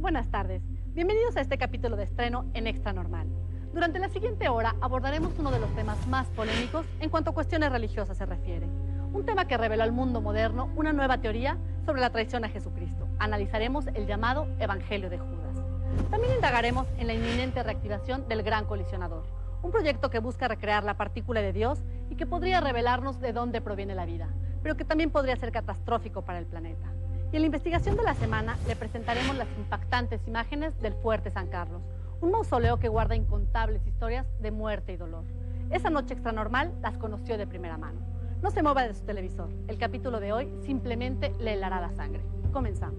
buenas tardes. Bienvenidos a este capítulo de estreno en Extra Normal. Durante la siguiente hora abordaremos uno de los temas más polémicos en cuanto a cuestiones religiosas se refiere. Un tema que reveló al mundo moderno una nueva teoría sobre la traición a Jesucristo. Analizaremos el llamado Evangelio de Judas. También indagaremos en la inminente reactivación del Gran Colisionador, un proyecto que busca recrear la partícula de Dios y que podría revelarnos de dónde proviene la vida, pero que también podría ser catastrófico para el planeta. Y en la investigación de la semana le presentaremos las impactantes imágenes del Fuerte San Carlos, un mausoleo que guarda incontables historias de muerte y dolor. Esa noche extranormal las conoció de primera mano. No se mueva de su televisor. El capítulo de hoy simplemente le helará la sangre. Comenzamos.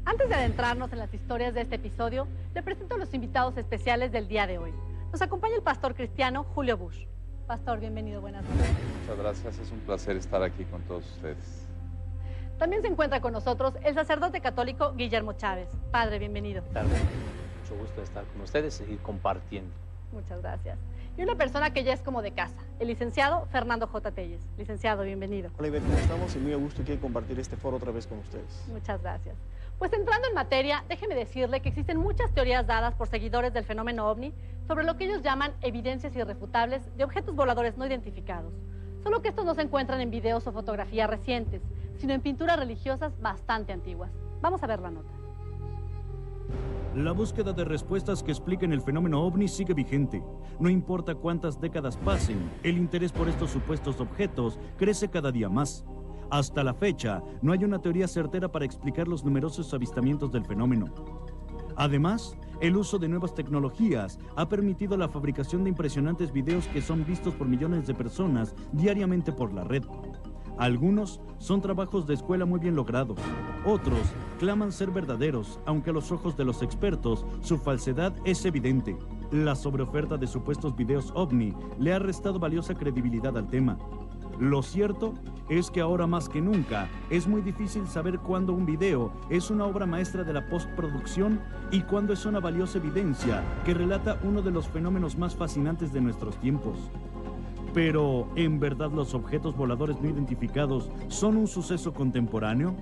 Antes de adentrarnos en las historias de este episodio, le presento a los invitados especiales del día de hoy. Nos acompaña el pastor cristiano Julio Bush. Pastor, bienvenido, buenas noches. Muchas gracias, es un placer estar aquí con todos ustedes. También se encuentra con nosotros el sacerdote católico Guillermo Chávez. Padre, bienvenido. ¿Qué tal? Mucho gusto de estar con ustedes y compartiendo. Muchas gracias. Y una persona que ya es como de casa, el licenciado Fernando J. Telles. Licenciado, bienvenido. Hola, Ivette, ¿cómo estamos? Y muy a gusto quiero compartir este foro otra vez con ustedes. Muchas gracias. Pues entrando en materia, déjeme decirle que existen muchas teorías dadas por seguidores del fenómeno OVNI sobre lo que ellos llaman evidencias irrefutables de objetos voladores no identificados. Solo que estos no se encuentran en videos o fotografías recientes, sino en pinturas religiosas bastante antiguas. Vamos a ver la nota. La búsqueda de respuestas que expliquen el fenómeno OVNI sigue vigente. No importa cuántas décadas pasen, el interés por estos supuestos objetos crece cada día más. Hasta la fecha, no hay una teoría certera para explicar los numerosos avistamientos del fenómeno. Además, el uso de nuevas tecnologías ha permitido la fabricación de impresionantes videos que son vistos por millones de personas diariamente por la red. Algunos son trabajos de escuela muy bien logrados. Otros claman ser verdaderos, aunque a los ojos de los expertos su falsedad es evidente. La sobreoferta de supuestos videos OVNI le ha restado valiosa credibilidad al tema. Lo cierto es que ahora más que nunca es muy difícil saber cuándo un video es una obra maestra de la postproducción y cuándo es una valiosa evidencia que relata uno de los fenómenos más fascinantes de nuestros tiempos. Pero, ¿en verdad los objetos voladores no identificados son un suceso contemporáneo?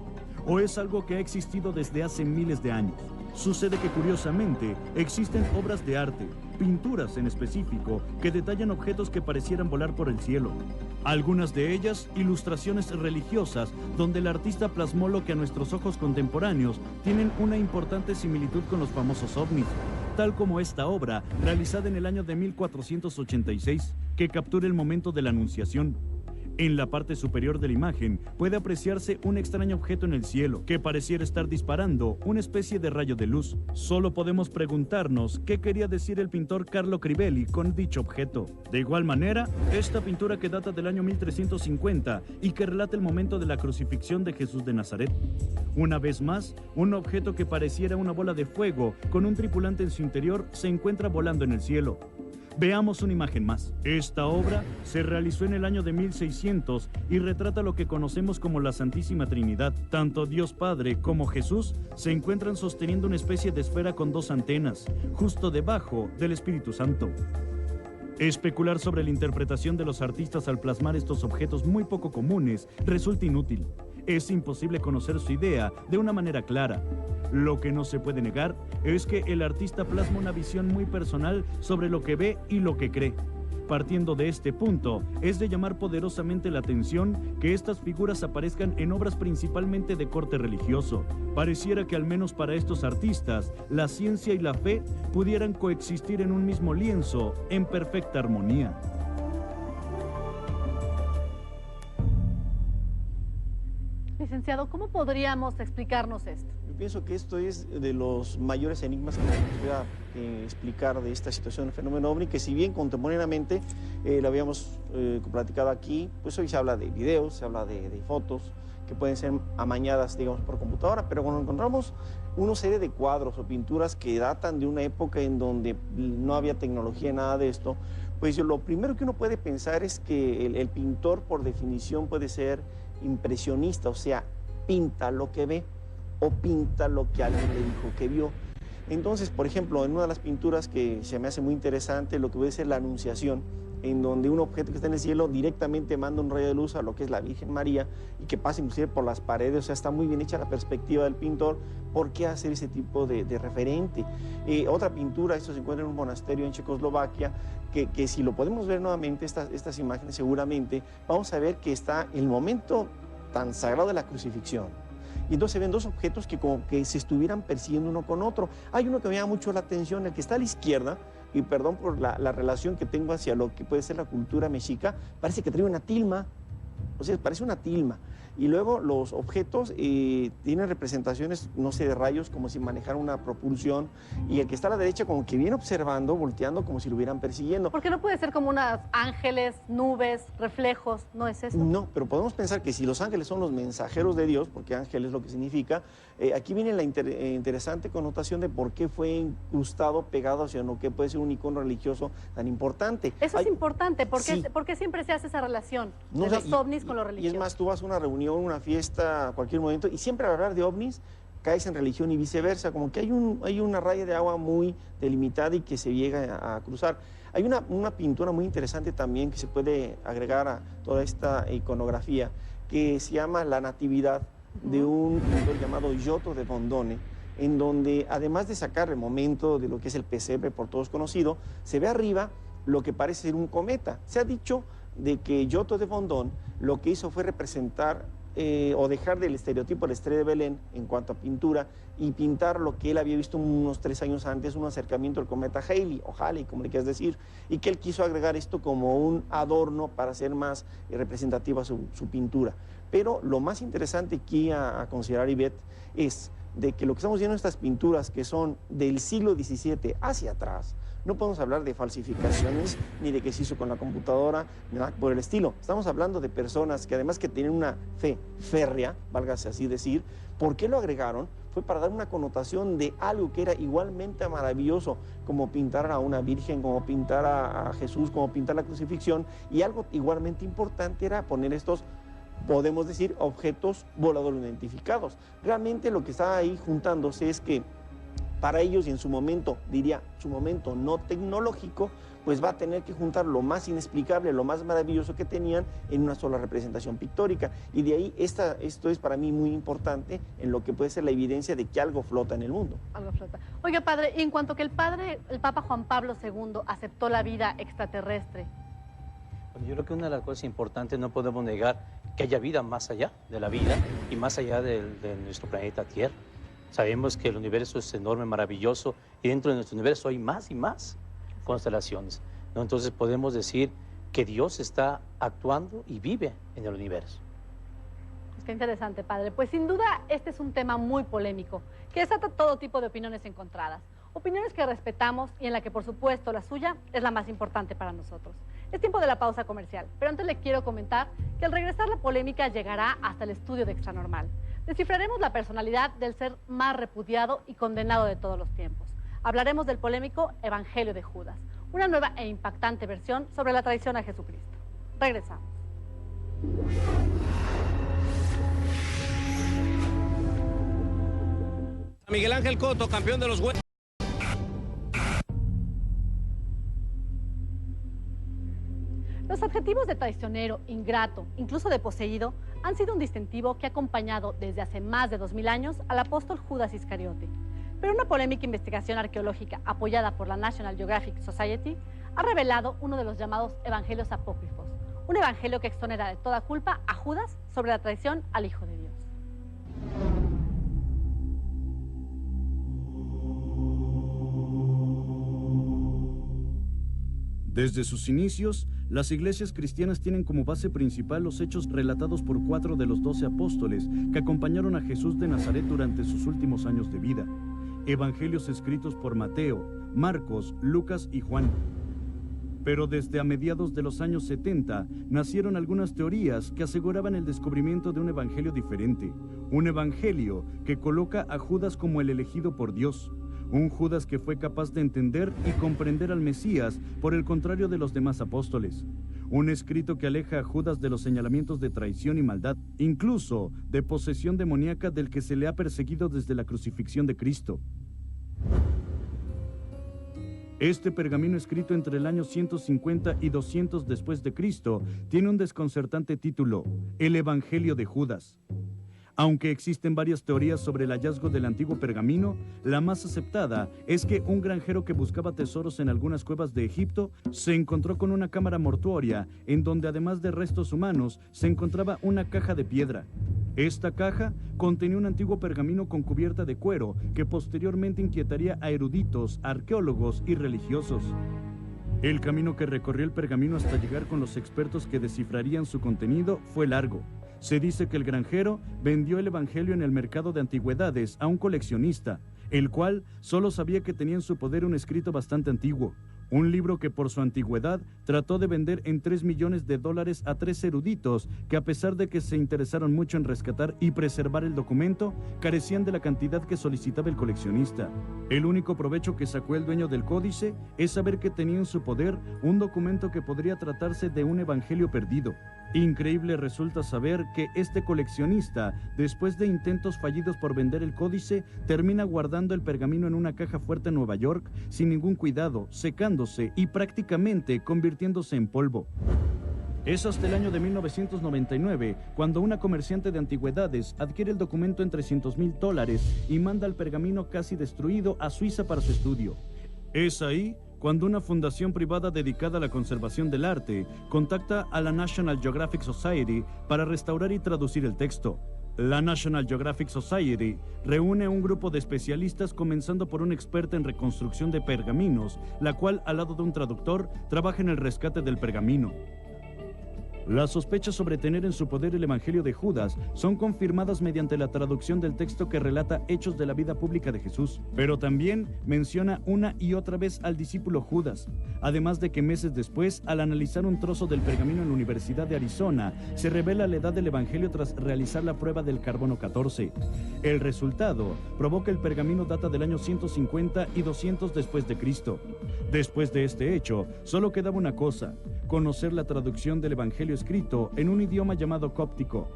¿O es algo que ha existido desde hace miles de años? Sucede que curiosamente existen obras de arte, pinturas en específico, que detallan objetos que parecieran volar por el cielo. Algunas de ellas, ilustraciones religiosas, donde el artista plasmó lo que a nuestros ojos contemporáneos tienen una importante similitud con los famosos ovnis, tal como esta obra, realizada en el año de 1486, que captura el momento de la Anunciación. En la parte superior de la imagen puede apreciarse un extraño objeto en el cielo que pareciera estar disparando una especie de rayo de luz. Solo podemos preguntarnos qué quería decir el pintor Carlo Crivelli con dicho objeto. De igual manera, esta pintura que data del año 1350 y que relata el momento de la crucifixión de Jesús de Nazaret. Una vez más, un objeto que pareciera una bola de fuego con un tripulante en su interior se encuentra volando en el cielo. Veamos una imagen más. Esta obra se realizó en el año de 1600 y retrata lo que conocemos como la Santísima Trinidad. Tanto Dios Padre como Jesús se encuentran sosteniendo una especie de esfera con dos antenas, justo debajo del Espíritu Santo. Especular sobre la interpretación de los artistas al plasmar estos objetos muy poco comunes resulta inútil. Es imposible conocer su idea de una manera clara. Lo que no se puede negar es que el artista plasma una visión muy personal sobre lo que ve y lo que cree. Partiendo de este punto, es de llamar poderosamente la atención que estas figuras aparezcan en obras principalmente de corte religioso. Pareciera que al menos para estos artistas, la ciencia y la fe pudieran coexistir en un mismo lienzo, en perfecta armonía. Licenciado, ¿cómo podríamos explicarnos esto? Yo pienso que esto es de los mayores enigmas que nos gustaría explicar de esta situación del fenómeno OVNI, que si bien contemporáneamente lo habíamos platicado aquí, pues hoy se habla de videos, se habla de fotos que pueden ser amañadas, digamos, por computadora, pero cuando encontramos una serie de cuadros o pinturas que datan de una época en donde no había tecnología, nada de esto, pues lo primero que uno puede pensar es que el pintor, por definición, puede ser impresionista, o sea, pinta lo que ve o pinta lo que alguien le dijo que vio. Entonces, por ejemplo, en una de las pinturas que se me hace muy interesante, lo que puede ser la Anunciación, en donde un objeto que está en el cielo directamente manda un rayo de luz a lo que es la Virgen María y que pasa inclusive por las paredes, o sea, está muy bien hecha la perspectiva del pintor. ¿Por qué hacer ese tipo de referente? Otra pintura, esto se encuentra en un monasterio en Checoslovaquia, que si lo podemos ver nuevamente, estas imágenes seguramente, vamos a ver que está el momento tan sagrado de la crucifixión. Y entonces se ven dos objetos que como que se estuvieran persiguiendo uno con otro. Hay uno que me llama mucho la atención, el que está a la izquierda, y perdón por la relación que tengo hacia lo que puede ser la cultura mexica, parece que trae una tilma, o sea, parece una tilma. Y luego los objetos tienen representaciones, no sé, de rayos, como si manejara una propulsión, y el que está a la derecha como que viene observando, volteando, como si lo hubieran persiguiendo. Porque no puede ser como unas ángeles, nubes, reflejos, ¿no es eso? No, pero podemos pensar que si los ángeles son los mensajeros de Dios, porque ángel es lo que significa, aquí viene la interesante connotación de por qué fue incrustado, pegado hacia lo que puede ser un icono religioso tan importante. Eso es importante, Sí. porque siempre se hace esa relación No de sé, los ovnis con lo Y religioso. es más, tú vas a una reunión, una fiesta, a cualquier momento, y siempre al hablar de ovnis caes en religión y viceversa, como que hay una raya de agua muy delimitada y que se llega a cruzar. Hay una pintura muy interesante también que se puede agregar a toda esta iconografía, que se llama La Natividad, de un pintor llamado Giotto de Bondone, en donde además de sacar el momento de lo que es el pesebre por todos conocido, se ve arriba lo que parece ser un cometa. Se ha dicho de que Giotto de Bondone lo que hizo fue representar o dejar del estereotipo de la estrella de Belén en cuanto a pintura y pintar lo que él había visto unos 3 años antes, un acercamiento del cometa Halley, o Halley, como le quieras decir, y que él quiso agregar esto como un adorno para hacer más representativa su pintura. Pero lo más interesante aquí a considerar, Ivette, es de que lo que estamos viendo en estas pinturas que son del siglo XVII hacia atrás, no podemos hablar de falsificaciones ni de que se hizo con la computadora, ni nada por el estilo. Estamos hablando de personas que además que tienen una fe férrea, válgase así decir. ¿Por qué lo agregaron? Fue para dar una connotación de algo que era igualmente maravilloso, como pintar a una virgen, como pintar a Jesús, como pintar la crucifixión, y algo igualmente importante era poner estos, podemos decir, objetos voladores no identificados. Realmente lo que está ahí juntándose es que para ellos, y en su momento, diría, su momento no tecnológico, pues va a tener que juntar lo más inexplicable, lo más maravilloso que tenían en una sola representación pictórica. Y de ahí, esto es para mí muy importante en lo que puede ser la evidencia de que algo flota en el mundo. Algo flota. Oiga, padre, y en cuanto que el Papa Juan Pablo II aceptó la vida extraterrestre. Bueno, yo creo que una de las cosas importantes, no podemos negar que haya vida más allá de la vida y más allá de nuestro planeta Tierra. Sabemos que el universo es enorme, maravilloso, y dentro de nuestro universo hay más y más constelaciones, ¿no? Entonces podemos decir que Dios está actuando y vive en el universo. Qué interesante, padre. Pues sin duda este es un tema muy polémico, que desata todo tipo de opiniones encontradas. Opiniones que respetamos y en la que, por supuesto, la suya es la más importante para nosotros. Es tiempo de la pausa comercial, pero antes le quiero comentar que al regresar la polémica llegará hasta el estudio de Extranormal. Descifraremos la personalidad del ser más repudiado y condenado de todos los tiempos. Hablaremos del polémico Evangelio de Judas, una nueva e impactante versión sobre la traición a Jesucristo. Regresamos. Miguel Ángel Cotto, campeón de los huevos. Los adjetivos de traicionero, ingrato, incluso de poseído, han sido un distintivo que ha acompañado desde hace más de 2000 años al apóstol Judas Iscariote. Pero una polémica investigación arqueológica apoyada por la National Geographic Society ha revelado uno de los llamados evangelios apócrifos, un evangelio que exonera de toda culpa a Judas sobre la traición al Hijo de Dios. Desde sus inicios, las iglesias cristianas tienen como base principal los hechos relatados por 4 de los 12 apóstoles que acompañaron a Jesús de Nazaret durante sus últimos años de vida. Evangelios escritos por Mateo, Marcos, Lucas y Juan. Pero desde a mediados de los años 70 nacieron algunas teorías que aseguraban el descubrimiento de un evangelio diferente. Un evangelio que coloca a Judas como el elegido por Dios. Un Judas que fue capaz de entender y comprender al Mesías por el contrario de los demás apóstoles. Un escrito que aleja a Judas de los señalamientos de traición y maldad, incluso de posesión demoníaca del que se le ha perseguido desde la crucifixión de Cristo. Este pergamino escrito entre el año 150 y 200 después de Cristo tiene un desconcertante título, El Evangelio de Judas. Aunque existen varias teorías sobre el hallazgo del antiguo pergamino, la más aceptada es que un granjero que buscaba tesoros en algunas cuevas de Egipto se encontró con una cámara mortuoria en donde además de restos humanos se encontraba una caja de piedra. Esta caja contenía un antiguo pergamino con cubierta de cuero que posteriormente inquietaría a eruditos, arqueólogos y religiosos. El camino que recorrió el pergamino hasta llegar con los expertos que descifrarían su contenido fue largo. Se dice que el granjero vendió el evangelio en el mercado de antigüedades a un coleccionista, el cual solo sabía que tenía en su poder un escrito bastante antiguo. Un libro que por su antigüedad trató de vender en $3 millones a 3 eruditos que a pesar de que se interesaron mucho en rescatar y preservar el documento, carecían de la cantidad que solicitaba el coleccionista. El único provecho que sacó el dueño del códice es saber que tenía en su poder un documento que podría tratarse de un evangelio perdido. Increíble resulta saber que este coleccionista, después de intentos fallidos por vender el códice, termina guardando el pergamino en una caja fuerte en Nueva York sin ningún cuidado, secándose y prácticamente convirtiéndose en polvo. Es hasta el año de 1999 cuando una comerciante de antigüedades adquiere el documento en $300,000 y manda el pergamino casi destruido a Suiza para su estudio. Es ahí cuando una fundación privada dedicada a la conservación del arte contacta a la National Geographic Society para restaurar y traducir el texto. La National Geographic Society reúne a un grupo de especialistas comenzando por una experta en reconstrucción de pergaminos, la cual al lado de un traductor trabaja en el rescate del pergamino. Las sospechas sobre tener en su poder el Evangelio de Judas son confirmadas mediante la traducción del texto que relata hechos de la vida pública de Jesús, pero también menciona una y otra vez al discípulo Judas, además de que meses después, al analizar un trozo del pergamino en la Universidad de Arizona, se revela la edad del Evangelio tras realizar la prueba del carbono 14. El resultado probó que el pergamino data del año 150 y 200 después de Cristo. Después de este hecho, solo quedaba una cosa: conocer la traducción del Evangelio escrito en un idioma llamado cóptico.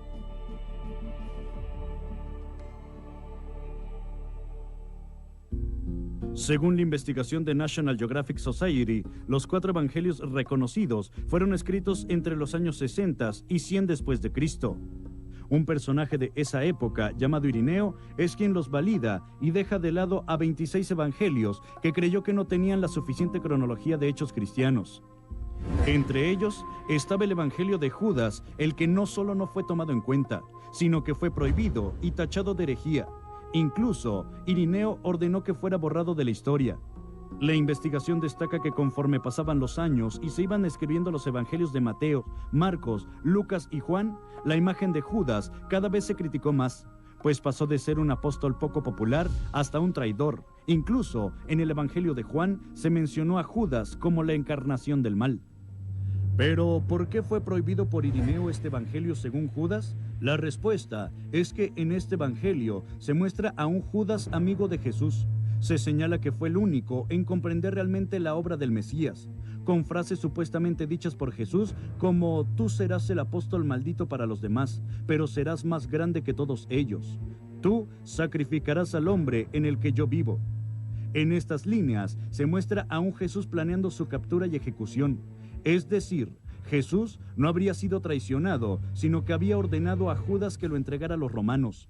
Según la investigación de National Geographic Society, los 4 evangelios reconocidos fueron escritos entre los años 60 y 100 después de Cristo. Un personaje de esa época, llamado Irineo, es quien los valida y deja de lado a 26 evangelios que creyó que no tenían la suficiente cronología de hechos cristianos. Entre ellos estaba el Evangelio de Judas, el que no solo no fue tomado en cuenta, sino que fue prohibido y tachado de herejía. Incluso, Irineo ordenó que fuera borrado de la historia. La investigación destaca que conforme pasaban los años y se iban escribiendo los evangelios de Mateo, Marcos, Lucas y Juan, la imagen de Judas cada vez se criticó más, pues pasó de ser un apóstol poco popular hasta un traidor. Incluso, en el Evangelio de Juan se mencionó a Judas como la encarnación del mal. Pero, ¿por qué fue prohibido por Irineo este evangelio según Judas? La respuesta es que en este evangelio se muestra a un Judas amigo de Jesús. Se señala que fue el único en comprender realmente la obra del Mesías, con frases supuestamente dichas por Jesús como: tú serás el apóstol maldito para los demás, pero serás más grande que todos ellos. Tú sacrificarás al hombre en el que yo vivo. En estas líneas se muestra a un Jesús planeando su captura y ejecución. Es decir, Jesús no habría sido traicionado, sino que había ordenado a Judas que lo entregara a los romanos.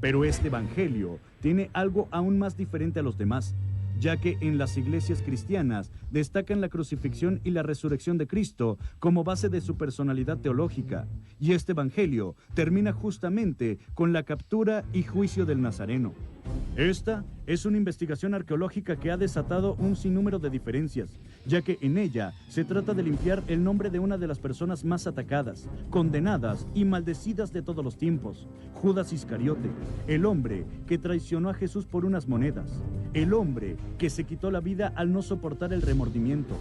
Pero este evangelio tiene algo aún más diferente a los demás, ya que en las iglesias cristianas destacan la crucifixión y la resurrección de Cristo como base de su personalidad teológica, y este evangelio termina justamente con la captura y juicio del Nazareno. Esta es una investigación arqueológica que ha desatado un sinnúmero de diferencias, ya que en ella se trata de limpiar el nombre de una de las personas más atacadas, condenadas y maldecidas de todos los tiempos, Judas Iscariote, el hombre que traicionó a Jesús por unas monedas, el hombre que se quitó la vida al no soportar el remordimiento,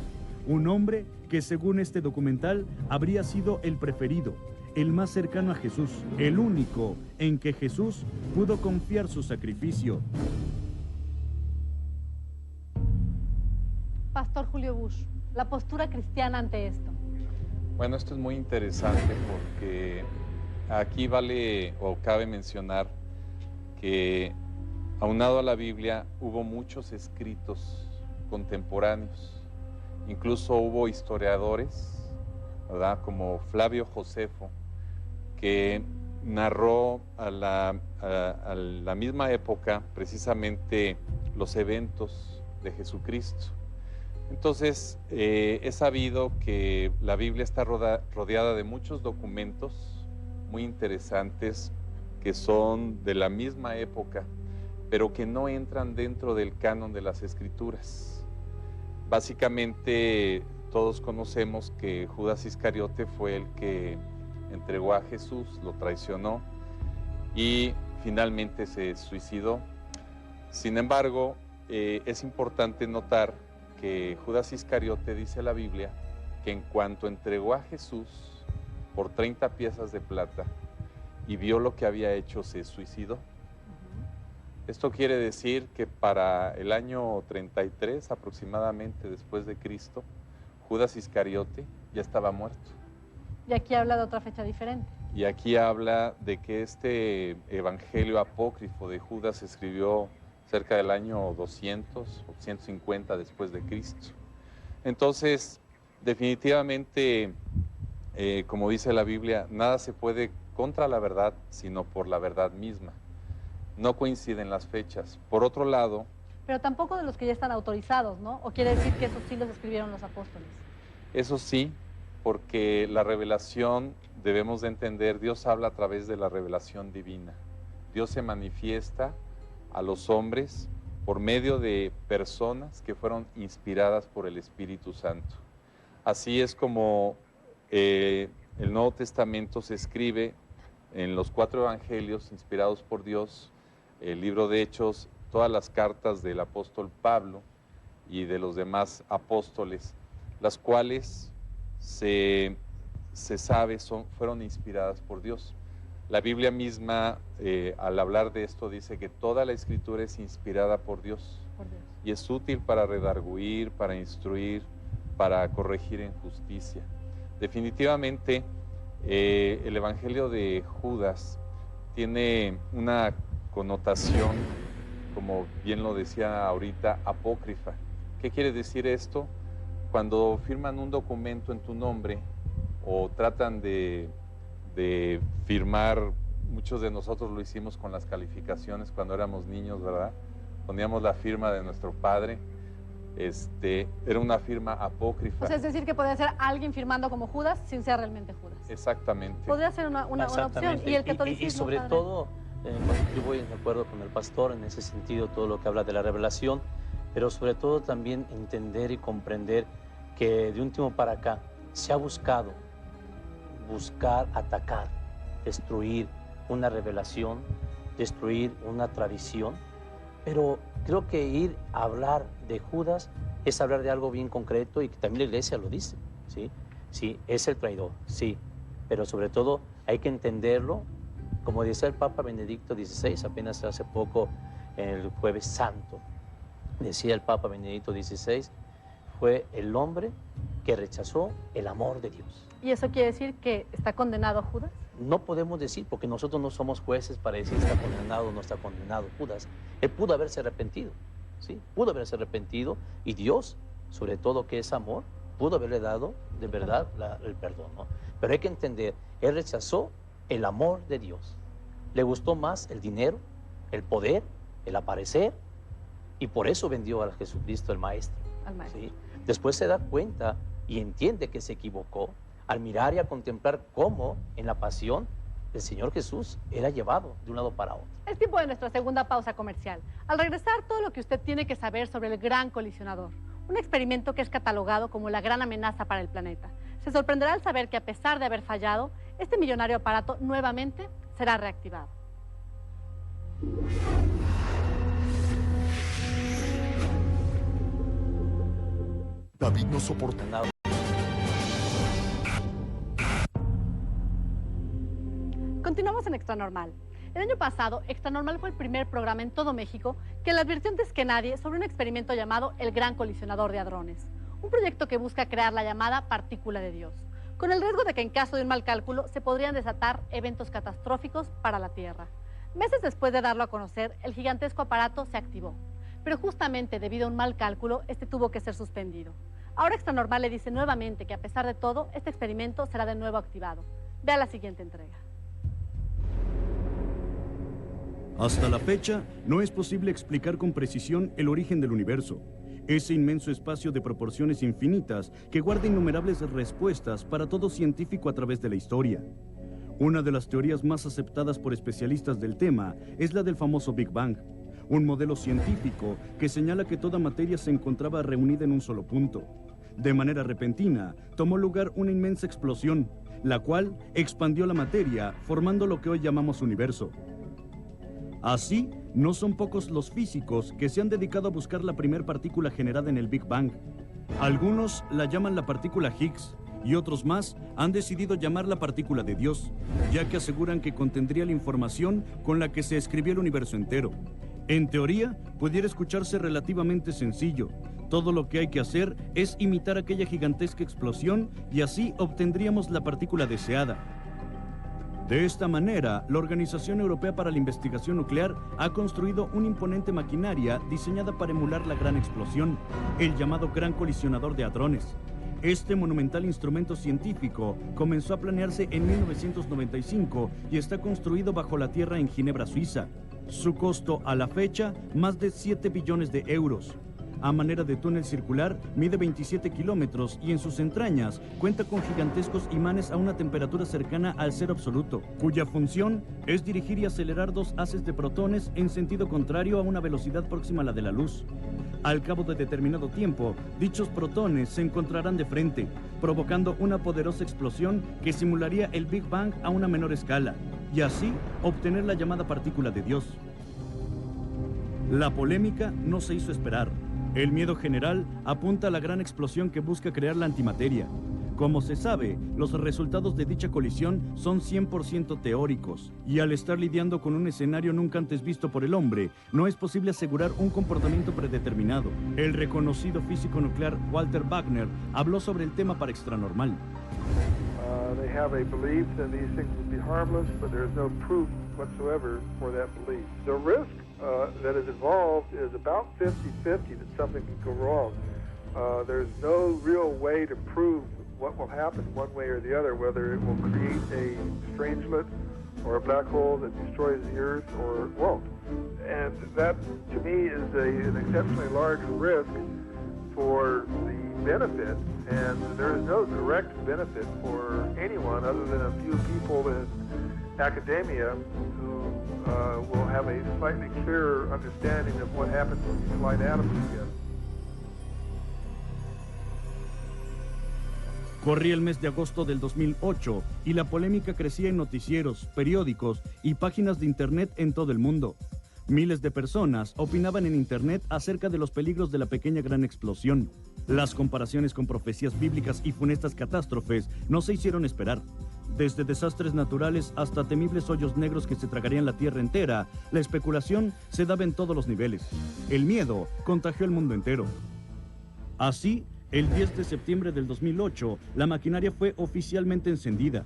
un hombre que según este documental habría sido el preferido, el más cercano a Jesús, el único en que Jesús pudo confiar su sacrificio. Pastor Julio Busch, la postura cristiana ante esto. Bueno, esto es muy interesante porque aquí vale o cabe mencionar que aunado a la Biblia hubo muchos escritos contemporáneos. Incluso hubo historiadores, ¿verdad?, como Flavio Josefo, que narró a la misma época precisamente los eventos de Jesucristo. Entonces, es sabido que la Biblia está rodeada de muchos documentos muy interesantes que son de la misma época, pero que no entran dentro del canon de las Escrituras. Básicamente, todos conocemos que Judas Iscariote fue el que entregó a Jesús, lo traicionó y finalmente se suicidó. Sin embargo, es importante notar que Judas Iscariote, dice la Biblia, que en cuanto entregó a Jesús por 30 piezas de plata y vio lo que había hecho, se suicidó. Esto quiere decir que para el año 33 aproximadamente después de Cristo, Judas Iscariote ya estaba muerto. Y aquí habla de otra fecha diferente. Y aquí habla de que este evangelio apócrifo de Judas se escribió cerca del año 200 o 150 después de Cristo. Entonces, definitivamente, como dice la Biblia, nada se puede contra la verdad, sino por la verdad misma. No coinciden las fechas. Por otro lado... Pero tampoco de los que ya están autorizados, ¿no? ¿O quiere decir que esos sí los escribieron los apóstoles? Eso sí, porque la revelación, debemos de entender, Dios habla a través de la revelación divina. Dios se manifiesta a los hombres por medio de personas que fueron inspiradas por el Espíritu Santo. Así es como el Nuevo Testamento se escribe en los 4 evangelios inspirados por Dios, el libro de Hechos, todas las cartas del apóstol Pablo y de los demás apóstoles, las cuales se sabe fueron inspiradas por Dios. La Biblia misma, al hablar de esto, dice que toda la Escritura es inspirada por Dios. Y es útil para redarguir, para instruir, para corregir en justicia. Definitivamente, el Evangelio de Judas tiene una connotación, como bien lo decía ahorita, apócrifa. ¿Qué quiere decir esto? Cuando firman un documento en tu nombre o tratan de firmar, muchos de nosotros lo hicimos con las calificaciones cuando éramos niños, ¿verdad? Poníamos la firma de nuestro padre, era una firma apócrifa. O sea, es decir, que podría ser alguien firmando como Judas sin ser realmente Judas. Exactamente. Podría ser una opción. Y el catolicismo, y sobre padre, todo, yo voy de acuerdo con el pastor en ese sentido, todo lo que habla de la revelación, pero sobre todo también entender y comprender que de un tiempo para acá se ha buscar, atacar, destruir una revelación, destruir una tradición, pero creo que ir a hablar de Judas es hablar de algo bien concreto y que también la iglesia lo dice, ¿sí? Sí, es el traidor, sí, pero sobre todo hay que entenderlo, como decía el Papa Benedicto XVI, apenas hace poco, el Jueves Santo, decía el Papa Benedicto XVI, fue el hombre que rechazó el amor de Dios. ¿Y eso quiere decir que está condenado Judas? No podemos decir, porque nosotros no somos jueces para decir está condenado o no está condenado Judas. Él pudo haberse arrepentido, ¿sí? Pudo haberse arrepentido y Dios, sobre todo que es amor, pudo haberle dado de verdad el perdón, ¿no? Pero hay que entender, él rechazó el amor de Dios. Le gustó más el dinero, el poder, el aparecer, Y por eso vendió a Jesucristo, el Maestro. Al maestro. ¿Sí? Después se da cuenta y entiende que se equivocó al mirar y a contemplar cómo en la pasión el Señor Jesús era llevado de un lado para otro. Es tiempo de nuestra segunda pausa comercial. Al regresar, todo lo que usted tiene que saber sobre el Gran Colisionador, un experimento que es catalogado como la gran amenaza para el planeta. Se sorprenderá al saber que a pesar de haber fallado, este millonario aparato nuevamente será reactivado. David no soporta Nada. Continuamos en Extra Normal. El año pasado, Extra Normal fue el primer programa en todo México que le advirtió antes que nadie sobre un experimento llamado el Gran Colisionador de Hadrones, un proyecto que busca crear la llamada partícula de Dios, con el riesgo de que en caso de un mal cálculo se podrían desatar eventos catastróficos para la Tierra. Meses después de darlo a conocer, el gigantesco aparato se activó, pero justamente debido a un mal cálculo, este tuvo que ser suspendido. Ahora Extra Normal le dice nuevamente que a pesar de todo, este experimento será de nuevo activado. Vea la siguiente entrega. Hasta la fecha, no es posible explicar con precisión el origen del universo, ese inmenso espacio de proporciones infinitas que guarda innumerables respuestas para todo científico a través de la historia. Una de las teorías más aceptadas por especialistas del tema es la del famoso Big Bang, un modelo científico que señala que toda materia se encontraba reunida en un solo punto. De manera repentina, tomó lugar una inmensa explosión, la cual expandió la materia, formando lo que hoy llamamos universo. Así, no son pocos los físicos que se han dedicado a buscar la primer partícula generada en el Big Bang. Algunos la llaman la partícula Higgs y otros más han decidido llamarla partícula de Dios, ya que aseguran que contendría la información con la que se escribió el universo entero. En teoría, pudiera escucharse relativamente sencillo. Todo lo que hay que hacer es imitar aquella gigantesca explosión y así obtendríamos la partícula deseada. De esta manera, la Organización Europea para la Investigación Nuclear ha construido una imponente maquinaria diseñada para emular la gran explosión, el llamado Gran Colisionador de Hadrones. Este monumental instrumento científico comenzó a planearse en 1995 y está construido bajo la tierra en Ginebra, Suiza. Su costo a la fecha, más de 7 billones de euros. A manera de túnel circular, mide 27 kilómetros y en sus entrañas cuenta con gigantescos imanes a una temperatura cercana al cero absoluto, cuya función es dirigir y acelerar dos haces de protones en sentido contrario a una velocidad próxima a la de la luz. Al cabo de determinado tiempo, dichos protones se encontrarán de frente, provocando una poderosa explosión que simularía el Big Bang a una menor escala, y así obtener la llamada partícula de Dios. La polémica no se hizo esperar. El miedo general apunta a la gran explosión que busca crear la antimateria. Como se sabe, los resultados de dicha colisión son 100% teóricos, y al estar lidiando con un escenario nunca antes visto por el hombre, no es posible asegurar un comportamiento predeterminado. El reconocido físico nuclear Walter Wagner habló sobre el tema para Extra Normal. They have a belief that these things would be harmless, but there's no proof whatsoever for that belief. The risk that is involved is about 50-50 that something could go wrong. There's no real way to prove what will happen one way or the other, whether it will create a strangelet or a black hole that destroys the Earth or it won't. And that, to me, is an exceptionally large risk for the benefit, and there is no direct benefit for anyone other than a few people in academia who will have a slightly clearer understanding of what happens when you collide atoms together. Corría el mes de agosto del 2008 y la polémica crecía en noticieros, periódicos y páginas de internet en todo el mundo. Miles de personas opinaban en internet acerca de los peligros de la pequeña gran explosión. Las comparaciones con profecías bíblicas y funestas catástrofes no se hicieron esperar. Desde desastres naturales hasta temibles hoyos negros que se tragarían la tierra entera, la especulación se daba en todos los niveles. El miedo contagió el mundo entero. Así, el 10 de septiembre del 2008, la maquinaria fue oficialmente encendida.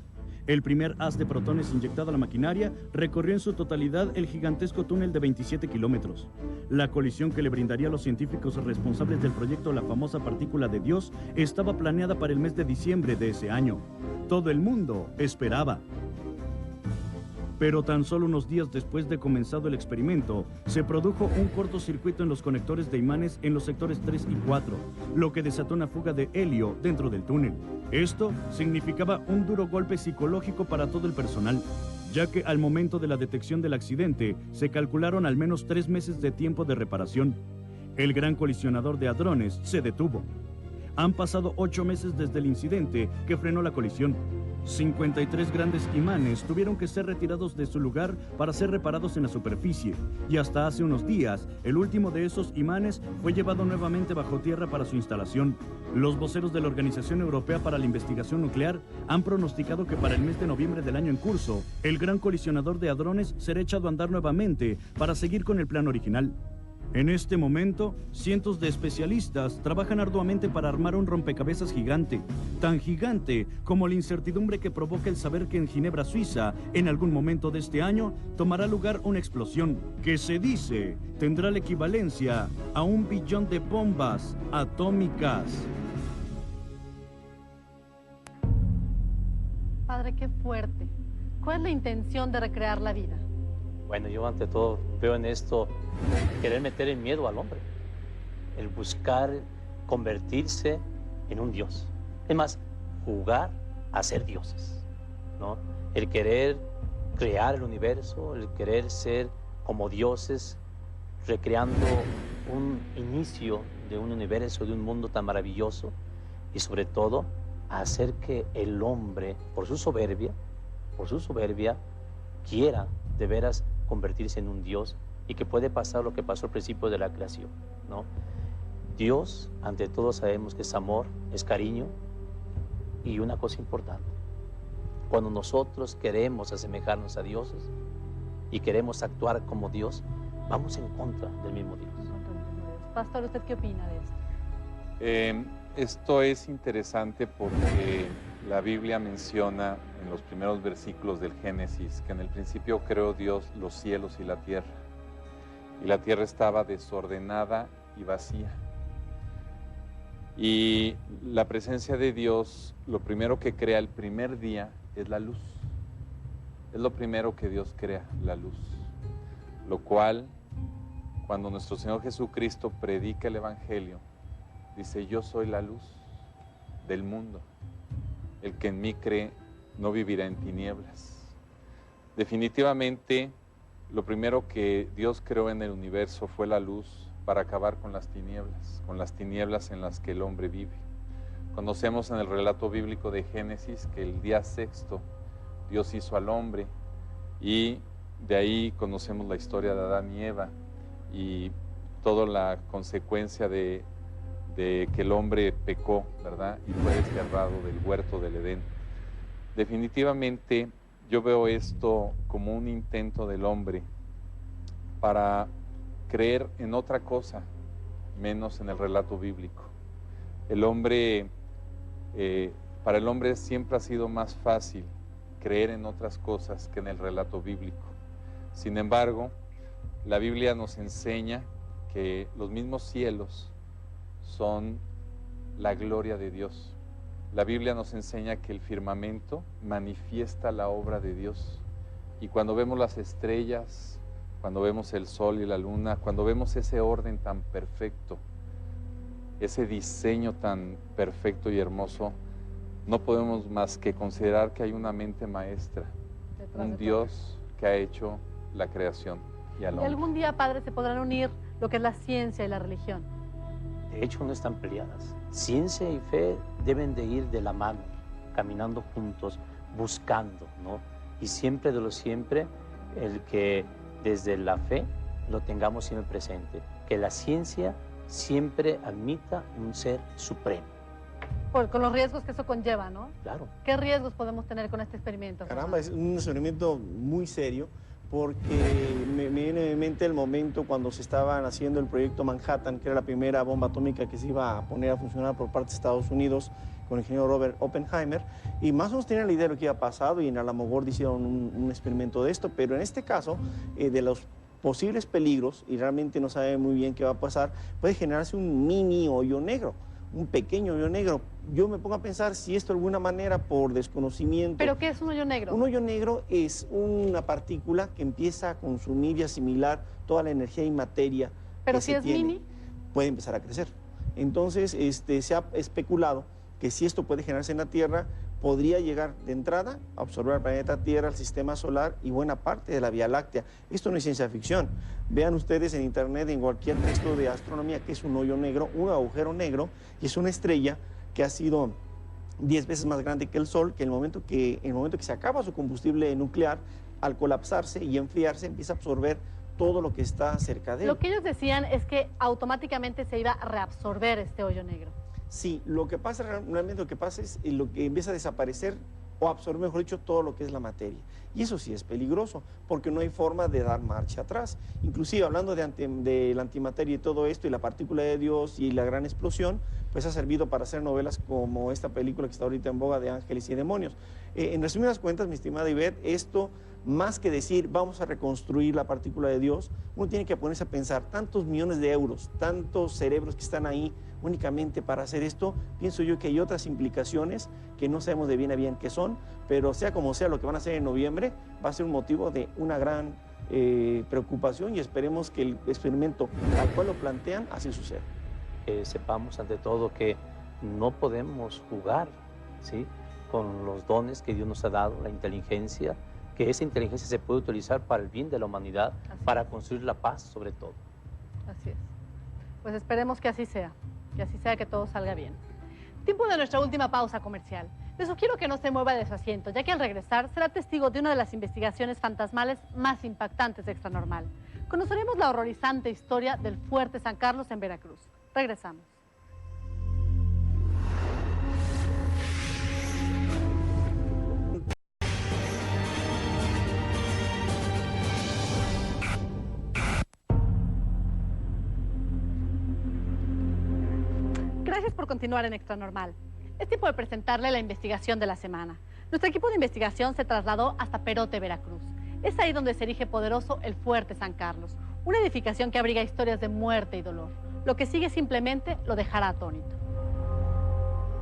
El primer haz de protones inyectado a la maquinaria recorrió en su totalidad el gigantesco túnel de 27 kilómetros. La colisión que le brindaría a los científicos responsables del proyecto la famosa partícula de Dios estaba planeada para el mes de diciembre de ese año. Todo el mundo esperaba. Pero tan solo unos días después de comenzado el experimento, se produjo un cortocircuito en los conectores de imanes en los sectores 3 y 4, lo que desató una fuga de helio dentro del túnel. Esto significaba un duro golpe psicológico para todo el personal, ya que al momento de la detección del accidente se calcularon al menos 3 meses de tiempo de reparación. El gran colisionador de hadrones se detuvo. Han pasado 8 meses desde el incidente que frenó la colisión. 53 grandes imanes tuvieron que ser retirados de su lugar para ser reparados en la superficie, y hasta hace unos días, el último de esos imanes fue llevado nuevamente bajo tierra para su instalación. Los voceros de la Organización Europea para la Investigación Nuclear han pronosticado que para el mes de noviembre del año en curso, el gran colisionador de hadrones será echado a andar nuevamente para seguir con el plan original. En este momento, cientos de especialistas trabajan arduamente para armar un rompecabezas gigante, tan gigante como la incertidumbre que provoca el saber que en Ginebra, Suiza, en algún momento de este año, tomará lugar una explosión que se dice tendrá la equivalencia a 1 billón de bombas atómicas. Padre, qué fuerte. ¿Cuál es la intención de recrear la vida? Bueno, yo ante todo veo en esto querer meter el miedo al hombre, el buscar convertirse en un dios. Es más, jugar a ser dioses, ¿no? El querer crear el universo, el querer ser como dioses, recreando un inicio de un universo, de un mundo tan maravilloso, y sobre todo hacer que el hombre, por su soberbia, quiera de veras convertirse en un Dios, y que puede pasar lo que pasó al principio de la creación, ¿no? Dios, ante todo, sabemos que es amor, es cariño, y una cosa importante, cuando nosotros queremos asemejarnos a dioses y queremos actuar como Dios, vamos en contra del mismo Dios. Pastor, ¿usted qué opina de esto? Esto es interesante porque la Biblia menciona en los primeros versículos del Génesis que en el principio creó Dios los cielos y la tierra. Y la tierra estaba desordenada y vacía. Y la presencia de Dios, lo primero que crea el primer día es la luz. Es lo primero que Dios crea, la luz. Lo cual, cuando nuestro Señor Jesucristo predica el Evangelio, dice: yo soy la luz del mundo. El que en mí cree no vivirá en tinieblas. Definitivamente, lo primero que Dios creó en el universo fue la luz para acabar con las tinieblas en las que el hombre vive. Conocemos en el relato bíblico de Génesis que el día sexto Dios hizo al hombre, y de ahí conocemos la historia de Adán y Eva y toda la consecuencia de que el hombre pecó, ¿verdad? Y fue desterrado del huerto del Edén. Definitivamente yo veo esto como un intento del hombre para creer en otra cosa, menos en el relato bíblico. El hombre, para el hombre siempre ha sido más fácil creer en otras cosas que en el relato bíblico. Sin embargo, la Biblia nos enseña que los mismos cielos son la gloria de Dios. La Biblia nos enseña que el firmamento manifiesta la obra de Dios. Y cuando vemos las estrellas, cuando vemos el sol y la luna, cuando vemos ese orden tan perfecto, ese diseño tan perfecto y hermoso, no podemos más que considerar que hay una mente maestra, un Dios que ha hecho la creación y al ¿Y hombre. algún día, Padre, se podrán unir lo que es la ciencia y la religión? De hecho, no están peleadas. Ciencia y fe deben de ir de la mano, caminando juntos, buscando, ¿no? Y siempre de lo siempre, el que desde la fe lo tengamos siempre presente, que la ciencia siempre admita un ser supremo. Con los riesgos que eso conlleva, ¿no? Claro. ¿Qué riesgos podemos tener con este experimento? Caramba, es un experimento muy serio, porque me viene en mente el momento cuando se estaban haciendo el proyecto Manhattan, que era la primera bomba atómica que se iba a poner a funcionar por parte de Estados Unidos con el ingeniero Robert Oppenheimer, y más o menos tenían la idea de lo que iba pasado, y en Alamogordo hicieron un experimento de esto, pero en este caso, de los posibles peligros, y realmente no sabe muy bien qué va a pasar, puede generarse un mini hoyo negro. un pequeño hoyo negro. Yo me pongo a pensar si esto de alguna manera por desconocimiento... ¿Pero qué es un hoyo negro? Un hoyo negro es una partícula que empieza a consumir y asimilar toda la energía y materia. Pero que si se es tiene. mini. Puede empezar a crecer. Entonces, se ha especulado que si esto puede generarse en la Tierra, podría llegar de entrada a absorber al planeta Tierra, al sistema solar y buena parte de la Vía Láctea. Esto no es ciencia ficción. Vean ustedes en internet, en cualquier texto de astronomía, que es un hoyo negro, un agujero negro, y es una estrella que ha sido 10 veces más grande que el Sol, que en el momento que se acaba su combustible nuclear, al colapsarse y enfriarse, empieza a absorber todo lo que está cerca de él. Lo que ellos decían es que automáticamente se iba a reabsorber este hoyo negro. Sí, lo que pasa realmente es lo que empieza a desaparecer o absorber, mejor dicho, todo lo que es la materia. Y eso sí es peligroso, porque no hay forma de dar marcha atrás. Inclusive hablando de la antimateria y todo esto, y la partícula de Dios y la gran explosión, pues ha servido para hacer novelas como esta película que está ahorita en boga de Ángeles y Demonios. En resumidas cuentas, mi estimada Ivette, esto, más que decir vamos a reconstruir la partícula de Dios, uno tiene que ponerse a pensar tantos millones de euros, tantos cerebros que están ahí únicamente para hacer esto. Pienso yo que hay otras implicaciones que no sabemos de bien a bien qué son, pero sea como sea lo que van a hacer en noviembre, va a ser un motivo de una gran preocupación, y esperemos que el experimento tal cual lo plantean así suceda. Sepamos ante todo que no podemos jugar, ¿sí?, con los dones que Dios nos ha dado, la inteligencia, que esa inteligencia se puede utilizar para el bien de la humanidad, para construir la paz sobre todo. Así es. Pues esperemos que así sea, que todo salga bien. Tiempo de nuestra última pausa comercial. Les sugiero que no se mueva de su asiento, ya que al regresar será testigo de una de las investigaciones fantasmales más impactantes de Extranormal. Conoceremos la horrorizante historia del Fuerte San Carlos en Veracruz. Regresamos. Gracias por continuar en Extranormal. Es tiempo de presentarle la investigación de la semana. Nuestro equipo de investigación se trasladó hasta Perote, Veracruz. Es ahí donde se erige poderoso el Fuerte San Carlos, una edificación que abriga historias de muerte y dolor. Lo que sigue simplemente lo dejará atónito.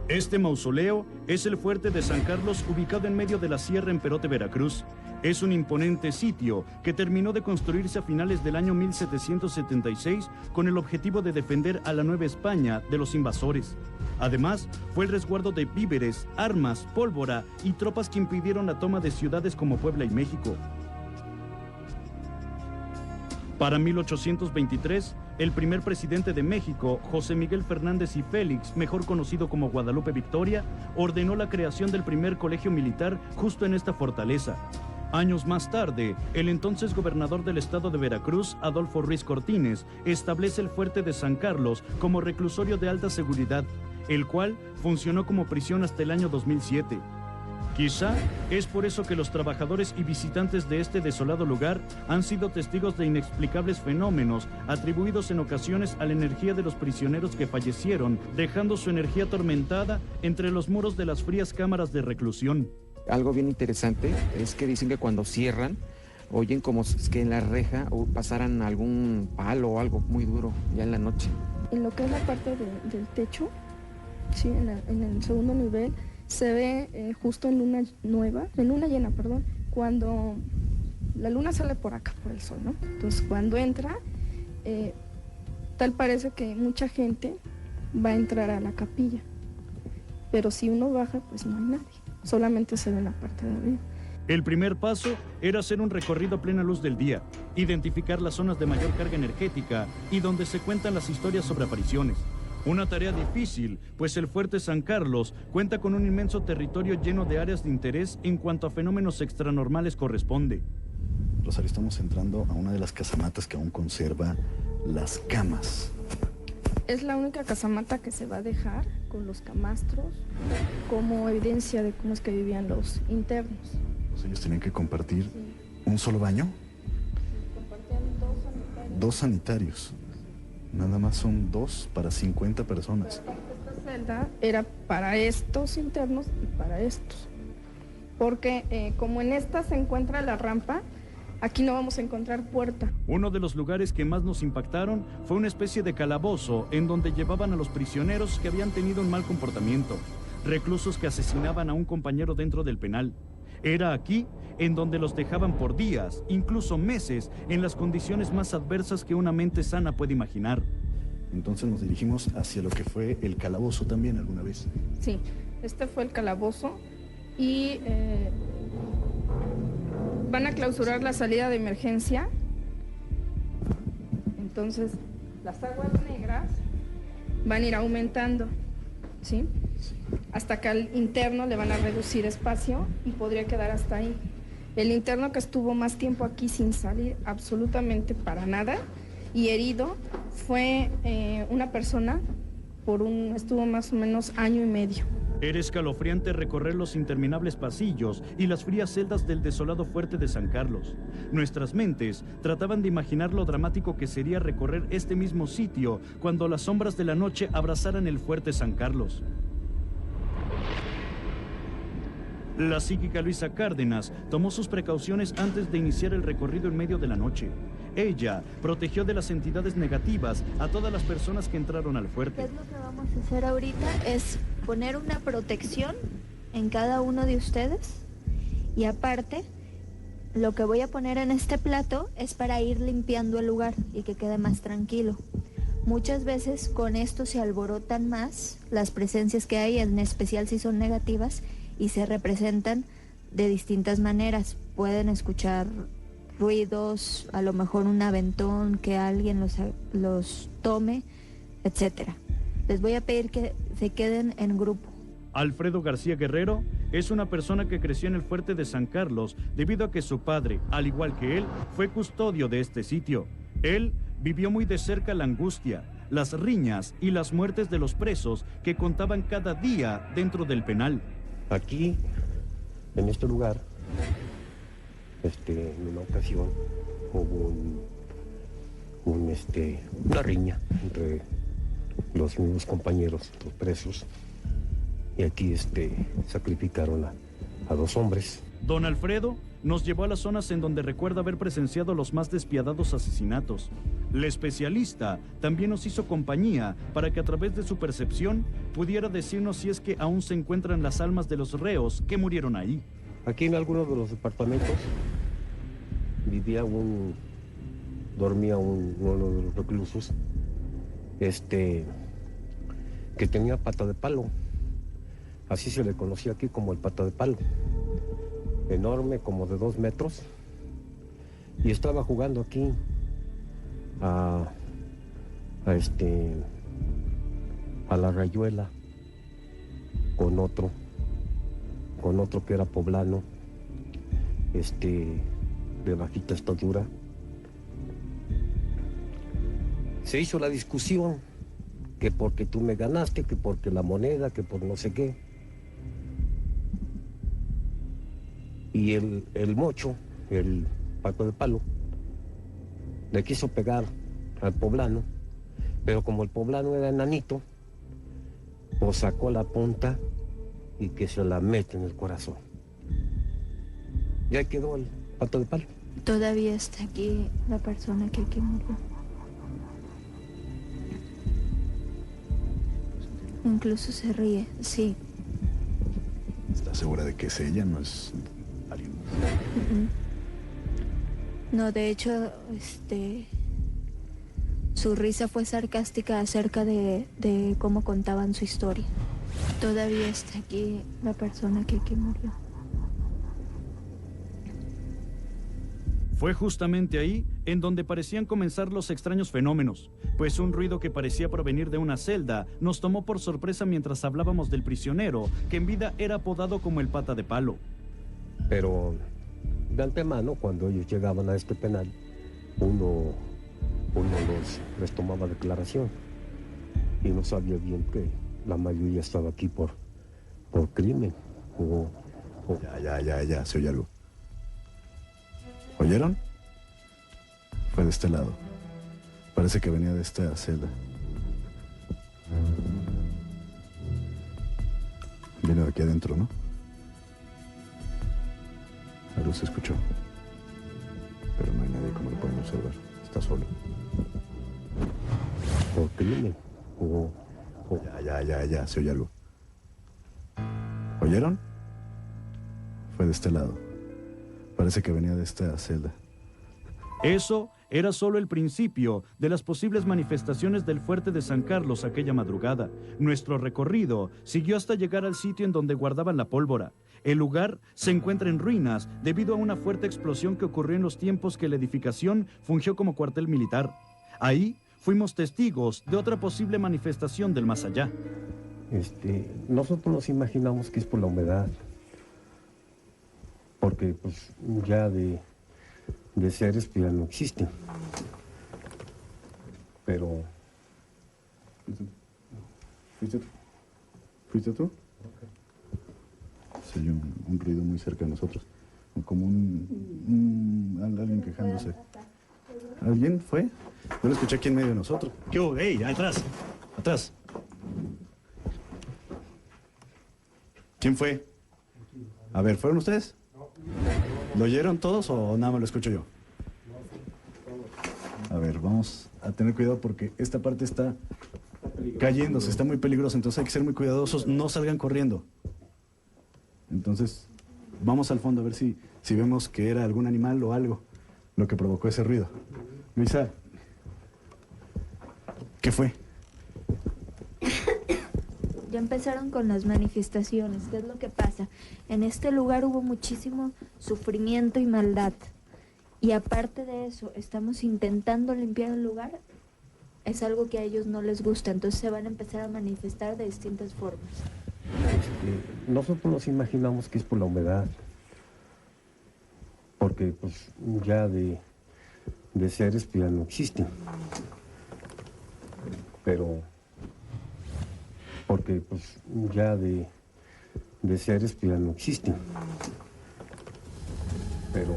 Este mausoleo es el Fuerte de San Carlos, ubicado en medio de la sierra en Perote, Veracruz. Es un imponente sitio que terminó de construirse a finales del año 1776 con el objetivo de defender a la Nueva España de los invasores. Además, fue el resguardo de víveres, armas, pólvora y tropas que impidieron la toma de ciudades como Puebla y México. Para 1823, el primer presidente de México, José Miguel Fernández y Félix, mejor conocido como Guadalupe Victoria, ordenó la creación del primer colegio militar justo en esta fortaleza. Años más tarde, el entonces gobernador del estado de Veracruz, Adolfo Ruiz Cortines, establece el Fuerte de San Carlos como reclusorio de alta seguridad, el cual funcionó como prisión hasta el año 2007. Quizá es por eso que los trabajadores y visitantes de este desolado lugar han sido testigos de inexplicables fenómenos atribuidos en ocasiones a la energía de los prisioneros que fallecieron, dejando su energía atormentada entre los muros de las frías cámaras de reclusión. Algo bien interesante es que dicen que cuando cierran, oyen como que en la reja pasaran algún palo o algo muy duro ya en la noche. En lo que es la parte del techo, sí, en el segundo nivel, se ve justo en luna llena, cuando la luna sale por acá, por el sol, ¿no? Entonces, cuando entra, tal parece que mucha gente va a entrar a la capilla, pero si uno baja, pues no hay nadie, solamente se ve la parte de arriba. El primer paso era hacer un recorrido a plena luz del día, identificar las zonas de mayor carga energética y donde se cuentan las historias sobre apariciones. Una tarea difícil, pues el Fuerte San Carlos cuenta con un inmenso territorio lleno de áreas de interés en cuanto a fenómenos extranormales corresponde. Rosario, estamos entrando a una de las casamatas que aún conserva las camas. Es la única casamata que se va a dejar con los camastros como evidencia de cómo es que vivían los internos. Pues ellos tenían que compartir un solo baño. Sí, compartían 2 sanitarios. 2 sanitarios. Nada más son 2 para 50 personas. Esta celda era para estos internos y para estos. Porque como en esta se encuentra la rampa, Aquí no vamos a encontrar puerta. Uno de los lugares que más nos impactaron fue una especie de calabozo en donde llevaban a los prisioneros que habían tenido un mal comportamiento, reclusos que asesinaban a un compañero dentro del penal. Era aquí en donde los dejaban por días, incluso meses, en las condiciones más adversas que una mente sana puede imaginar. Entonces nos dirigimos hacia lo que fue el calabozo también alguna vez. Sí, este fue el calabozo y van a clausurar la salida de emergencia. Entonces, las aguas negras van a ir aumentando, ¿sí? Hasta que al interno le van a reducir espacio y podría quedar hasta ahí. El interno que estuvo más tiempo aquí sin salir absolutamente para nada y herido fue una persona estuvo más o menos año y medio. Era escalofriante recorrer los interminables pasillos y las frías celdas del desolado fuerte de San Carlos. Nuestras mentes trataban de imaginar lo dramático que sería recorrer este mismo sitio cuando las sombras de la noche abrazaran el fuerte San Carlos. La psíquica Luisa Cárdenas tomó sus precauciones antes de iniciar el recorrido en medio de la noche. Ella protegió de las entidades negativas a todas las personas que entraron al fuerte. ¿Qué es lo que vamos a hacer ahorita? Es poner una protección en cada uno de ustedes y aparte lo que voy a poner en este plato es para ir limpiando el lugar y que quede más tranquilo. Muchas veces con esto se alborotan más las presencias que hay, en especial si son negativas, y se representan de distintas maneras. Pueden escuchar ruidos, a lo mejor un aventón, que alguien los tome, etc. Les voy a pedir que se queden en grupo. Alfredo García Guerrero es una persona que creció en el fuerte de San Carlos debido a que su padre, al igual que él, fue custodio de este sitio. Él vivió muy de cerca la angustia, las riñas y las muertes de los presos que contaban cada día dentro del penal. Aquí, en este lugar, en una ocasión hubo una riña entre los mismos compañeros, los presos, y aquí sacrificaron a 2 hombres. Don Alfredo nos llevó a las zonas en donde recuerda haber presenciado los más despiadados asesinatos. El especialista también nos hizo compañía para que a través de su percepción pudiera decirnos si es que aún se encuentran las almas de los reos que murieron ahí. Aquí en algunos de los departamentos dormía uno de los reclusos, que tenía pata de palo. Así se le conocía aquí como el pata de palo. Enorme, como de 2 metros, y estaba jugando aquí a la rayuela con otro que era poblano, de bajita estatura. Se hizo la discusión, que porque tú me ganaste, que porque la moneda, que por no sé qué. Y el mocho, el pato de palo, le quiso pegar al poblano, pero como el poblano era enanito, pues sacó la punta y que se la mete en el corazón. Y ahí quedó el pato de palo. Todavía está aquí la persona que murió. Incluso se ríe, sí. ¿Estás segura de que es ella, no es alguien? No, de hecho, su risa fue sarcástica acerca de cómo contaban su historia. Todavía está aquí la persona que murió. Fue justamente ahí en donde parecían comenzar los extraños fenómenos, pues un ruido que parecía provenir de una celda nos tomó por sorpresa mientras hablábamos del prisionero, que en vida era apodado como el pata de palo. Pero de antemano, cuando ellos llegaban a este penal, uno les tomaba declaración y no sabía bien que la mayoría estaba aquí por crimen. Ya, se oye algo. ¿Oyeron? Fue de este lado. Parece que venía de esta celda. Viene de aquí adentro, ¿no? Algo se escuchó. Pero no hay nadie como lo pueden observar. Está solo. ¿Por crimen? Ya, se oye algo. ¿Oyeron? Fue de este lado. Parece que venía de esta celda. Eso era solo el principio de las posibles manifestaciones del fuerte de San Carlos aquella madrugada. Nuestro recorrido siguió hasta llegar al sitio en donde guardaban la pólvora. El lugar se encuentra en ruinas debido a una fuerte explosión que ocurrió en los tiempos que la edificación fungió como cuartel militar. Ahí fuimos testigos de otra posible manifestación del más allá. Nosotros nos imaginamos que es por la humedad, porque pues ya de seres pues, ya no existen. Pero... ¿Fuiste tú? Se oye un ruido muy cerca de nosotros, como alguien quejándose. ¿Alguien fue? Yo lo escuché aquí en medio de nosotros. ¿Qué hubo? ¡Ey, atrás! ¡Atrás! ¿Quién fue? A ver, ¿fueron ustedes? ¿Lo oyeron todos o nada más lo escucho yo? A ver, vamos a tener cuidado porque esta parte está cayéndose, está muy peligrosa, entonces hay que ser muy cuidadosos, no salgan corriendo. Entonces, vamos al fondo a ver si vemos que era algún animal o algo lo que provocó ese ruido. Luisa, ¿qué fue? Ya empezaron con las manifestaciones. ¿Qué es lo que pasa? En este lugar hubo muchísimo sufrimiento y maldad. Y aparte de eso, estamos intentando limpiar el lugar. Es algo que a ellos no les gusta, entonces se van a empezar a manifestar de distintas formas. Nosotros nos imaginamos que es por la humedad, porque pues ya de seres pues, ya no existen. Pero... porque pues ya de seres pues, ya no existen. Pero...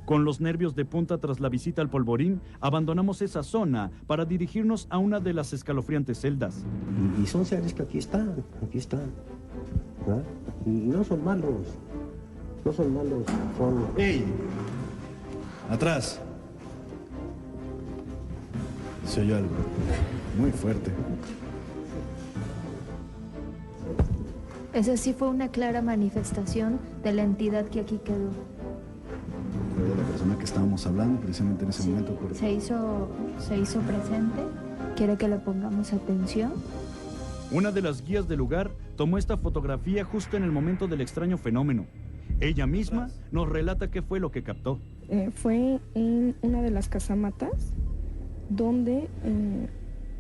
Con los nervios de punta tras la visita al polvorín, abandonamos esa zona para dirigirnos a una de las escalofriantes celdas. Y son seres que aquí están. ¿Verdad? Y no son malos, son... ¡Ey! ¡Atrás! Se oyó algo muy fuerte. Esa sí fue una clara manifestación de la entidad que aquí quedó. Fue de la persona que estábamos hablando precisamente en ese momento. Se hizo presente. ¿Quiere que le pongamos atención? Una de las guías del lugar tomó esta fotografía justo en el momento del extraño fenómeno. Ella misma nos relata qué fue lo que captó. Fue en una de las casamatas donde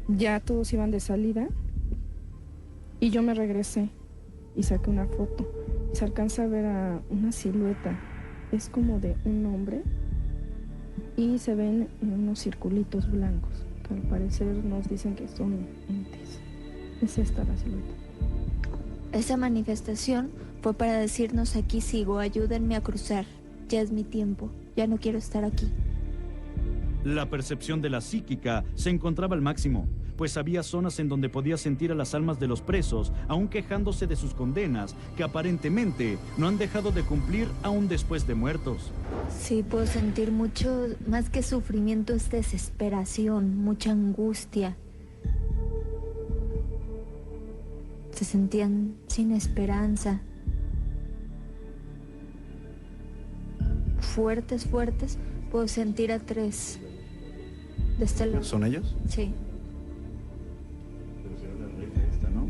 ya todos iban de salida y yo me regresé y saqué una foto. Se alcanza a ver a una silueta. Es como de un hombre y se ven unos circulitos blancos que al parecer nos dicen que son entes. Es esta la silueta. Esa manifestación fue para decirnos: aquí sigo, ayúdenme a cruzar. Ya es mi tiempo, ya no quiero estar aquí. La percepción de la psíquica se encontraba al máximo, pues había zonas en donde podía sentir a las almas de los presos, aún quejándose de sus condenas, que aparentemente no han dejado de cumplir aún después de muertos. Sí, puedo sentir mucho, más que sufrimiento, es desesperación, mucha angustia. Se sentían sin esperanza. Fuertes, puedo sentir a 3 de este lado. ¿Son ellos? Sí. Esta, ¿no?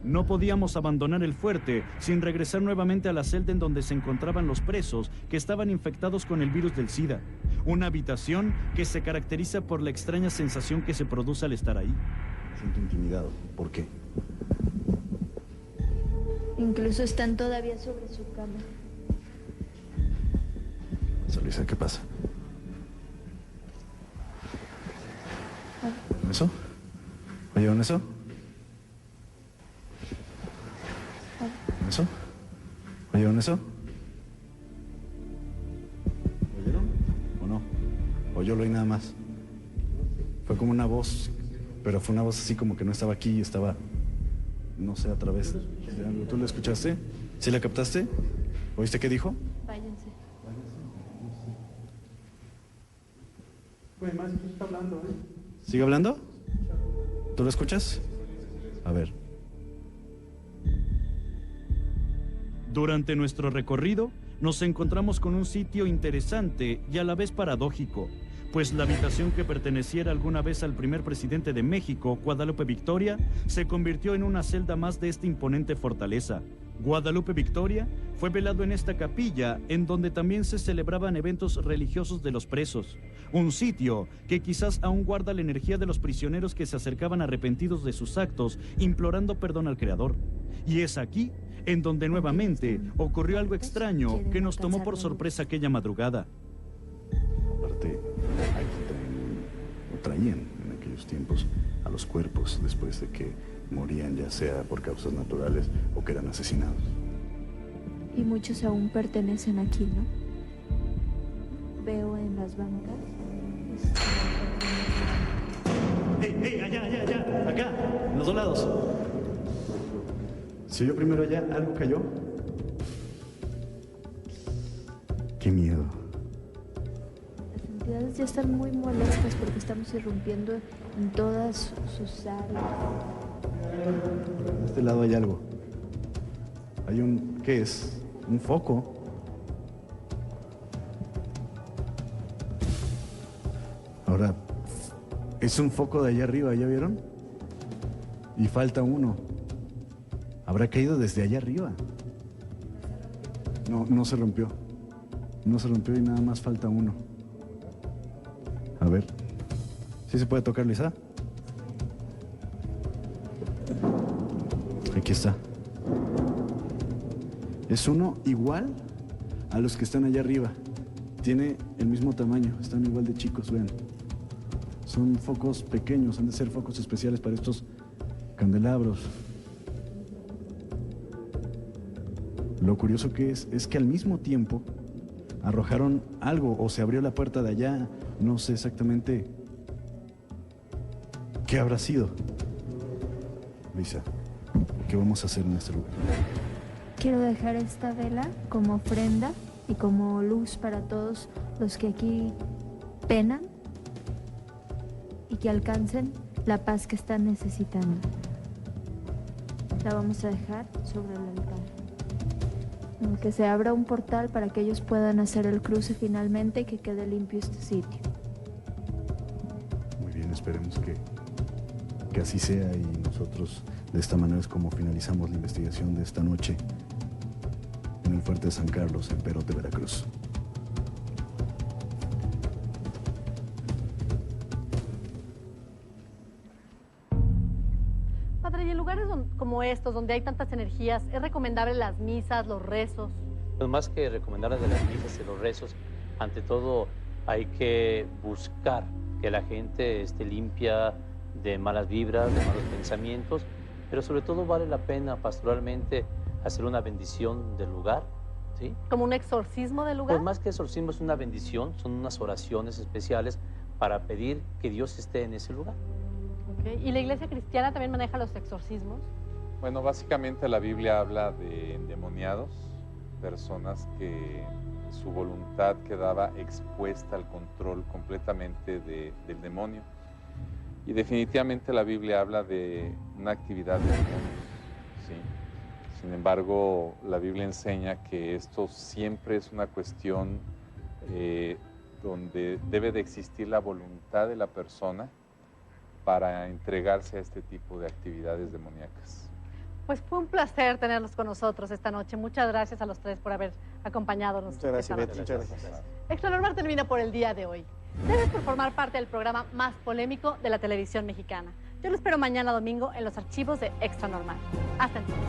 No podíamos abandonar el fuerte sin regresar nuevamente a la celda en donde se encontraban los presos que estaban infectados con el virus del SIDA. Una habitación que se caracteriza por la extraña sensación que se produce al estar ahí. Me siento intimidado. ¿Por qué? Incluso están todavía sobre su cama. Luisa, ¿qué pasa? ¿Oyeron eso? ¿Oyeron eso? ¿Eso? ¿Oyeron eso? ¿Oyeron o no? ¿O yo lo oí nada más? Fue como una voz, pero fue una voz así como que no estaba aquí, estaba no sé, a través de algo. ¿Tú la escuchaste? ¿Sí la captaste? ¿Oíste qué dijo? Váyanse. ¿Sigue hablando? ¿Tú lo escuchas? A ver. Durante nuestro recorrido, nos encontramos con un sitio interesante y a la vez paradójico, pues la habitación que perteneciera alguna vez al primer presidente de México, Guadalupe Victoria, se convirtió en una celda más de esta imponente fortaleza. Guadalupe Victoria fue velado en esta capilla, en donde también se celebraban eventos religiosos de los presos. Un sitio que quizás aún guarda la energía de los prisioneros que se acercaban arrepentidos de sus actos, implorando perdón al Creador. Y es aquí en donde nuevamente ocurrió algo extraño que nos tomó por sorpresa aquella madrugada. Aparte, traían en aquellos tiempos a los cuerpos después de que morían, ya sea por causas naturales o que eran asesinados. Y muchos aún pertenecen aquí, ¿no? Veo en las bancas. ¡Ey, allá! ¡Acá! ¡En los dos lados! ¿Se oyó primero allá? ¿Algo cayó? ¡Qué miedo! Las entidades ya están muy molestas porque estamos irrumpiendo en todas sus áreas. De este lado hay algo. Hay un... ¿qué es? Un foco. Ahora, es un foco de allá arriba, ¿ya vieron? Y falta uno. ¿Habrá caído desde allá arriba? No, no se rompió. No se rompió y nada más falta uno. A ver. ¿Sí se puede tocar, Luisa? Aquí está. Es uno igual a los que están allá arriba. Tiene el mismo tamaño, están igual de chicos, vean. Son focos pequeños, han de ser focos especiales para estos candelabros. Lo curioso que es que al mismo tiempo arrojaron algo o se abrió la puerta de allá, no sé exactamente qué habrá sido. Luisa, ¿qué vamos a hacer en este lugar? Quiero dejar esta vela como ofrenda y como luz para todos los que aquí penan y que alcancen la paz que están necesitando. La vamos a dejar sobre el altar. Que se abra un portal para que ellos puedan hacer el cruce finalmente y que quede limpio este sitio. Muy bien, esperemos que así sea y nosotros de esta manera es como finalizamos la investigación de esta noche en el Fuerte de San Carlos, en Perote, Veracruz. Padre, y en lugares como estos, donde hay tantas energías, ¿es recomendable las misas, los rezos? Pues más que recomendar de las misas y los rezos, ante todo hay que buscar que la gente esté limpia de malas vibras, de malos pensamientos, pero sobre todo vale la pena pastoralmente hacer una bendición del lugar, ¿sí? ¿Como un exorcismo del lugar? Pues más que exorcismo es una bendición, son unas oraciones especiales para pedir que Dios esté en ese lugar. Okay. ¿Y la iglesia cristiana también maneja los exorcismos? Bueno, básicamente la Biblia habla de endemoniados, personas que su voluntad quedaba expuesta al control completamente del demonio. Y definitivamente la Biblia habla de una actividad de demonios, ¿sí? Sin embargo, la Biblia enseña que esto siempre es una cuestión donde debe de existir la voluntad de la persona para entregarse a este tipo de actividades demoníacas. Pues fue un placer tenerlos con nosotros esta noche. Muchas gracias a los tres por haber acompañado. Muchas gracias, Betty. Muchas gracias. Extra Normal termina por el día de hoy. Gracias por formar parte del programa más polémico de la televisión mexicana. Yo lo espero mañana domingo en los archivos de Extra Normal. Hasta entonces.